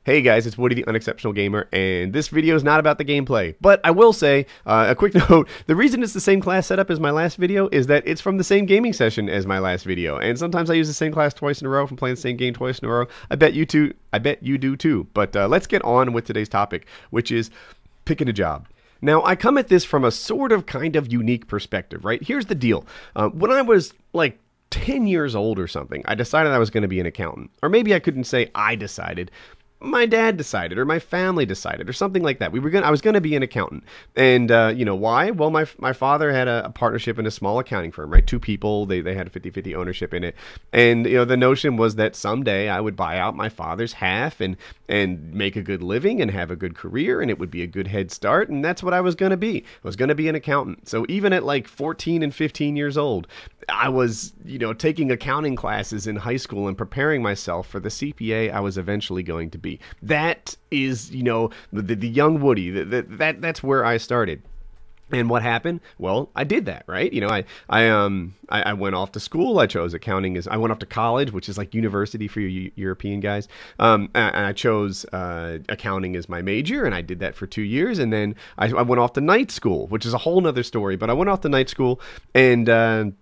Hey guys, it's Woody the Unexceptional Gamer, and this video is not about the gameplay. But I will say, a quick note, the reason it's the same class setup as my last video is that it's from the same gaming session as my last video. And sometimes I use the same class twice in a row from playing the same game twice in a row. I bet you do too. But let's get on with today's topic, which is picking a job. Now, I come at this from a sort of kind of unique perspective, right? Here's the deal. When I was like 10 years old or something, I decided I was going to be an accountant. Or maybe I couldn't say I decided. My dad decided, or my family decided, or something like that. I was going to be an accountant. And, you know, why? Well, my father had a partnership in a small accounting firm, right? Two people, they had a 50-50 ownership in it. And, you know, the notion was that someday I would buy out my father's half and make a good living and have a good career, and it would be a good head start. And that's what I was going to be. I was going to be an accountant. So even at like 14 and 15 years old, I was, you know, taking accounting classes in high school and preparing myself for the CPA I was eventually going to be. That is, you know, the young Woody. That's where I started. And what happened? Well, I did that, right? You know, I went off to school. I chose accounting I went off to college, which is like university for you European guys. And I chose accounting as my major, and I did that for 2 years. And then I went off to night school, which is a whole nother story. But I went off to night school and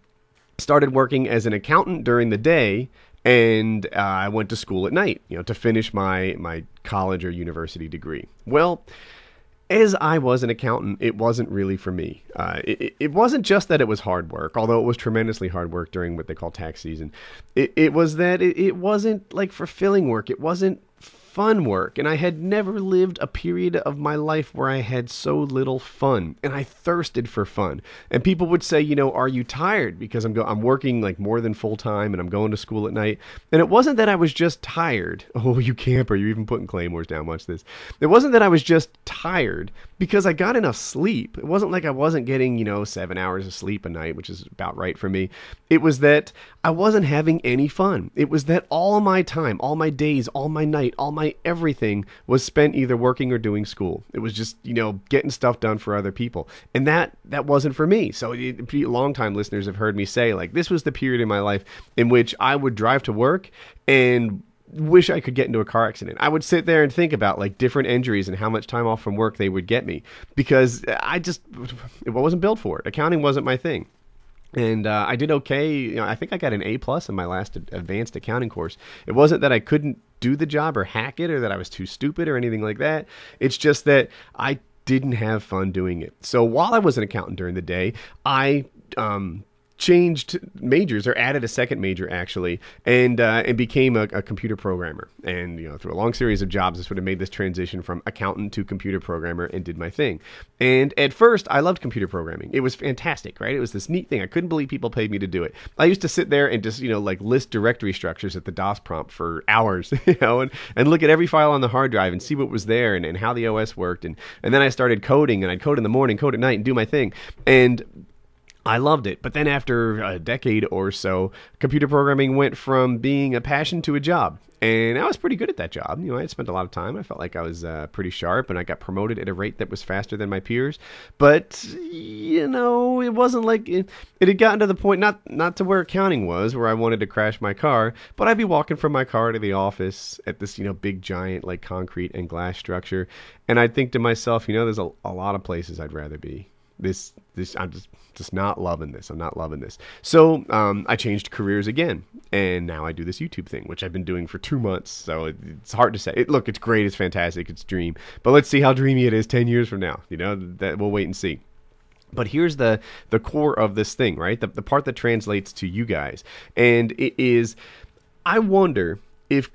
started working as an accountant during the day. And I went to school at night, you know, to finish my college or university degree. Well, as I was an accountant, it wasn't really for me. It wasn't just that it was hard work, although it was tremendously hard work during what they call tax season. It was that it wasn't like fulfilling work. It wasn't fun work, and I had never lived a period of my life where I had so little fun, and I thirsted for fun. And people would say, you know, are you tired? Because I'm working like more than full time, and I'm going to school at night. And it wasn't that I was just tired. Oh, you camper, you're even putting claymores down. Watch this. It wasn't that I was just tired because I got enough sleep. It wasn't like I wasn't getting, you know, 7 hours of sleep a night, which is about right for me. It was that I wasn't having any fun. It was that all my time, all my days, all my night, all my everything was spent either working or doing school. It was just, you know, getting stuff done for other people. And that wasn't for me. So long-time listeners have heard me say, like, this was the period in my life in which I would drive to work and wish I could get into a car accident. I would sit there and think about like different injuries and how much time off from work they would get me, because it wasn't built for it. Accounting wasn't my thing. And I did okay. You know, I think I got an A+ in my last advanced accounting course. It wasn't that I couldn't do the job or hack it or that I was too stupid or anything like that. It's just that I didn't have fun doing it. So while I was an accountant during the day, I changed majors, or added a second major actually, and became a computer programmer. And, you know, through a long series of jobs, I sort of made this transition from accountant to computer programmer and did my thing. And at first, I loved computer programming. It was fantastic, right? It was this neat thing. I couldn't believe people paid me to do it. I used to sit there and just, you know, like list directory structures at the DOS prompt for hours, you know, and look at every file on the hard drive and see what was there and how the OS worked. And then I started coding, and I'd code in the morning, code at night, and do my thing. And I loved it. But then after a decade or so, computer programming went from being a passion to a job. And I was pretty good at that job. You know, I had spent a lot of time. I felt like I was pretty sharp, and I got promoted at a rate that was faster than my peers. But, you know, it wasn't like it had gotten to the point, not to where accounting was, where I wanted to crash my car, but I'd be walking from my car to the office at this, you know, big giant like concrete and glass structure. And I'd think to myself, you know, there's a lot of places I'd rather be. I'm just not loving this. I'm not loving this. So I changed careers again, and now I do this YouTube thing, which I've been doing for 2 months. So it's hard to say. Look, it's great. It's fantastic. It's a dream. But let's see how dreamy it is 10 years from now. You know, that we'll wait and see. But here's the core of this thing, right? The part that translates to you guys. And it is, I wonder if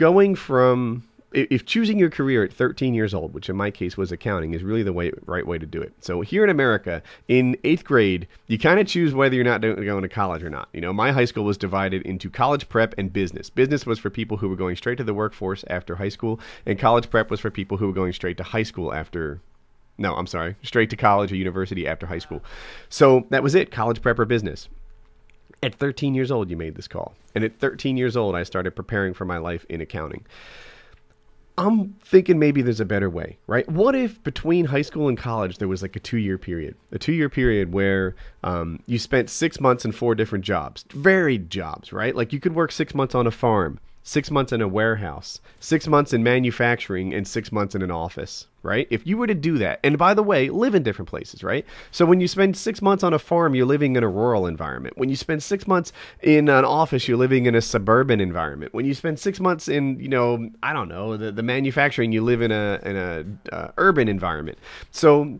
if choosing your career at 13 years old, which in my case was accounting, is really the right way to do it. So here in America, in 8th grade, you kind of choose whether you're not going to college or not. You know, my high school was divided into college prep and business. Business was for people who were going straight to the workforce after high school, and college prep was for people who were going straight to high school after... No, I'm sorry, straight to college or university after high school. So that was it, college prep or business. At 13 years old, you made this call. And at 13 years old, I started preparing for my life in accounting. I'm thinking maybe there's a better way, right? What if between high school and college there was like a 2-year period, where you spent 6 months in 4 different jobs, varied jobs, right? Like you could work 6 months on a farm, 6 months in a warehouse, 6 months in manufacturing, and 6 months in an office, right? If you were to do that, and by the way, live in different places, right? So when you spend 6 months on a farm, you're living in a rural environment. When you spend 6 months in an office, you're living in a suburban environment. When you spend 6 months in, I don't know, the manufacturing, you live in a urban environment. So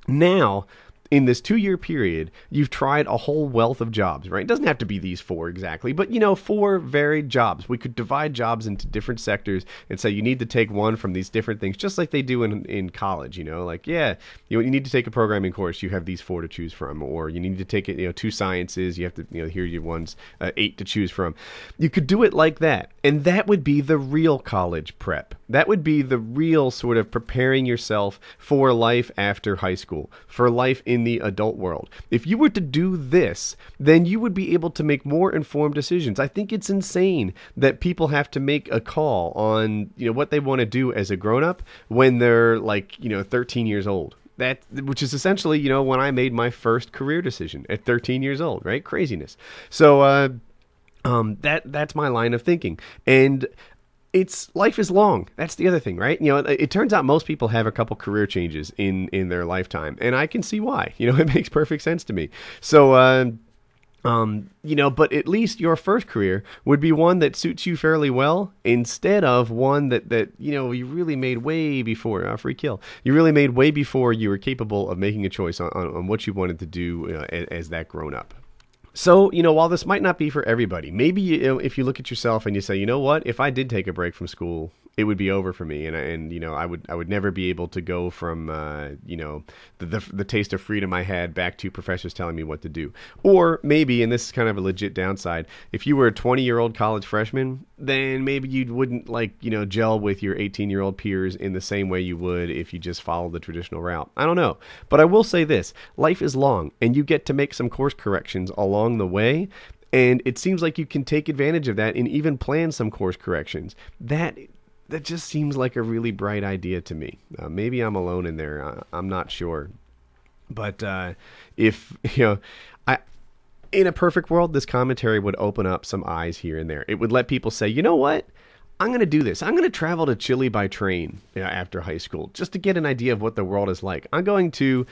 now, in this 2-year period, you've tried a whole wealth of jobs, right? It doesn't have to be these 4 exactly, but 4 varied jobs. We could divide jobs into different sectors and say you need to take one from these different things, just like they do in college, like, yeah, you need to take a programming course, you have these 4 to choose from, or you need to take it, 2 sciences, you have to, here are your ones, 8 to choose from. You could do it like that, and that would be the real college prep. That would be the real sort of preparing yourself for life after high school, for life in the adult world. If you were to do this, then you would be able to make more informed decisions. I think it's insane that people have to make a call on, what they want to do as a grown-up when they're like, 13 years old. Which is essentially, when I made my first career decision at 13 years old, right? Craziness. So, that's my line of thinking. And life is long. That's the other thing, right? It turns out most people have a couple career changes in their lifetime, and I can see why. It makes perfect sense to me. So, but at least your first career would be one that suits you fairly well, instead of one that you really made way before free kill. You really made way before you were capable of making a choice on what you wanted to do as that grown up. So, while this might not be for everybody, maybe if you look at yourself and you say, what, if I did take a break from school, it would be over for me, and I would never be able to go from the taste of freedom I had back to professors telling me what to do. Or maybe, and this is kind of a legit downside, if you were a 20-year-old college freshman, then maybe you wouldn't gel with your 18-year-old peers in the same way you would if you just followed the traditional route. I don't know, but I will say this: life is long, and you get to make some course corrections along the way. And it seems like you can take advantage of that and even plan some course corrections. That just seems like a really bright idea to me. Maybe I'm alone in there. I'm not sure. But if, in a perfect world, this commentary would open up some eyes here and there. It would let people say, you know what? I'm going to do this. I'm going to travel to Chile by train after high school just to get an idea of what the world is like. I'm going to,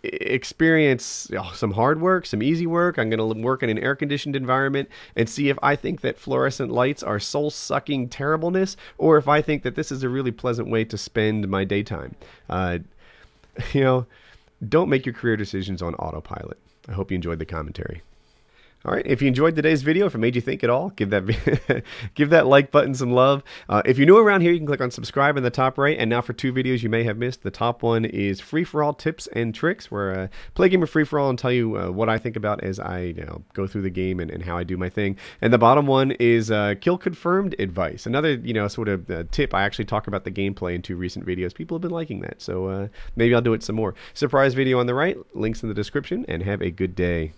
experience some hard work, some easy work. I'm going to work in an air-conditioned environment and see if I think that fluorescent lights are soul-sucking terribleness, or if I think that this is a really pleasant way to spend my daytime. Don't make your career decisions on autopilot. I hope you enjoyed the commentary. All right, if you enjoyed today's video, if it made you think at all, give that like button some love. If you're new around here, you can click on subscribe in the top right. And now for 2 videos you may have missed. The top one is free-for-all tips and tricks, where I play a game of free-for-all and tell you what I think about as I go through the game and how I do my thing. And the bottom one is kill confirmed advice. Another sort of tip. I actually talk about the gameplay in 2 recent videos. People have been liking that, so maybe I'll do it some more. Surprise video on the right, links in the description, and have a good day.